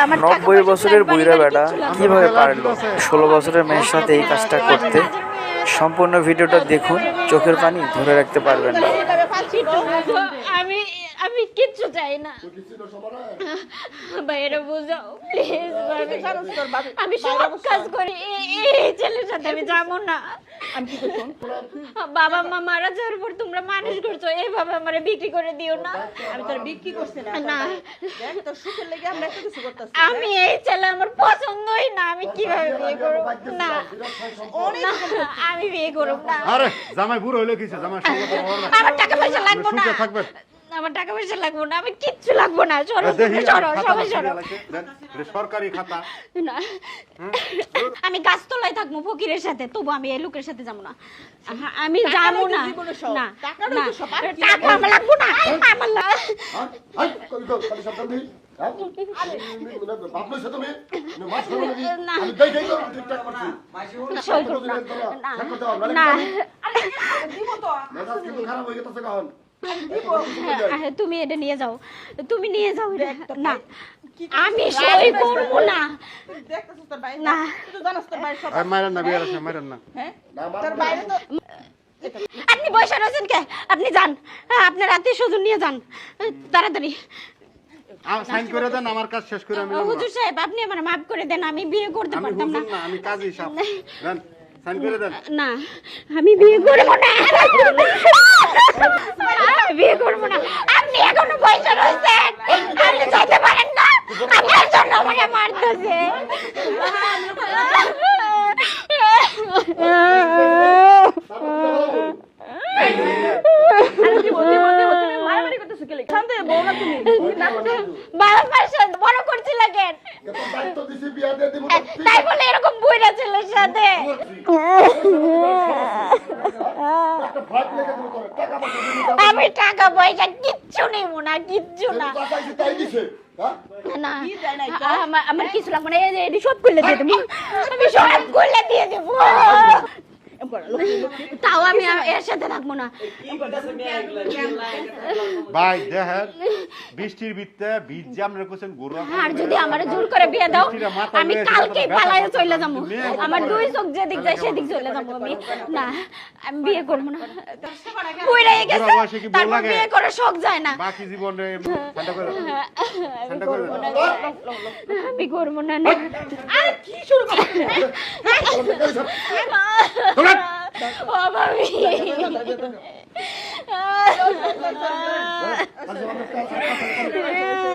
90 বছরের বুইড়া বেটা কিভাবে পারলো 16 বছরের মেয়ের সাথে এই কাজটা করতে? সম্পূর্ণ ভিডিওটা দেখুন, চোখের পানি ধরে রাখতে পারবেন না। আমি আমি কিচ্ছু চাই না, বাইরে বুঝাও প্লিজ। আমি সব কাজ করি, এই ছেলের সাথে আমি যাবো না। বাবা মা মারা যাওয়ার পর তোমরা মানুষ করছো, এইভাবে আমারে বিক্রি করে দিও না। আমি তোর বিক্রি করছি না, না দেখ তোর সুখের লেগে আমরা এত কিছু করতেছি। আমি এই ছেলে আমার পছন্দই না, আমি কিভাবে বিয়ে করব? না না, আমি বিয়ে করব না। আরে জামাই বুড়ো হইলো কিছু, জামাই সঙ্গে তো হবে না। আমার টাকা পয়সা লাগবে না, সুখে থাকবেন। আমার টাকা পয়সা লাগবে না, আমি কিচ্ছু লাগবে না। সরো দেখি সরো খাতা সবাই আছে, সরো। দেন, এটা সরকারি খাতা। না আমি গাছতলায় থাকবো ফকিরের সাথে, তবু আমি এই লোকের সাথে যাবো না। আমি যাবো না। না না, টাকা আমার লাগবো না, আমার তুমি এটা নিয়ে যাও, তুমি নিয়ে যাও। না আমি সই করবো না। না মাইরান না, বিয়ার আছে মাইরান না। আপনি বসে রয়েছেন কে? আপনি যান, আপনি রাতে সুজন নিয়ে যান তাড়াতাড়ি। সাইন করে দেন, আমার কাজ শেষ করে আমি হুজুর সাহেব আপনি আমার মাফ করে দেন, আমি বিয়ে করতে আমি পারতাম না। হুজুর না, আমি কাজী সাহেব। দেন সাইন করে দেন। না আমি বিয়ে করবো না, আমি বিয়ে করবো না। আপনি এখনো বসে রয়েছেন, আপনি যেতে পারেন না। আপনার জন্য আমাকে মারতেছে। বড় করছি লাগেন তাই বলে এরকম বইরা ছেলের সাথে। আমি টাকা পয়সা কিচ্ছু নেবো না, কিচ্ছু না। না আমার কিছু লাগবে না, এই সব করলে দিয়ে দেবো, আমি সব করলে দিয়ে দেবো। তাও আমি এর সাথে থাকবো না। ভাই দেখেন, বৃষ্টির ভিতরে বীজ যে আমরা কোছেন গরু। আর যদি আমারে জোর করে বিয়ে দাও, আমি কালকেই পালায়ে চলে যাবো। আমার দুই চোখ যেদিক যায় সেদিক চলে যাবো আমি। না আমি বিয়ে করবো না, বুইড়াই গেছে, তারপর বিয়ে করে শখ যায় না। বাকি জীবনে ঠান্ডা করে আমি করবো না। না আরে কি শুরু করছিস? ও ভাবি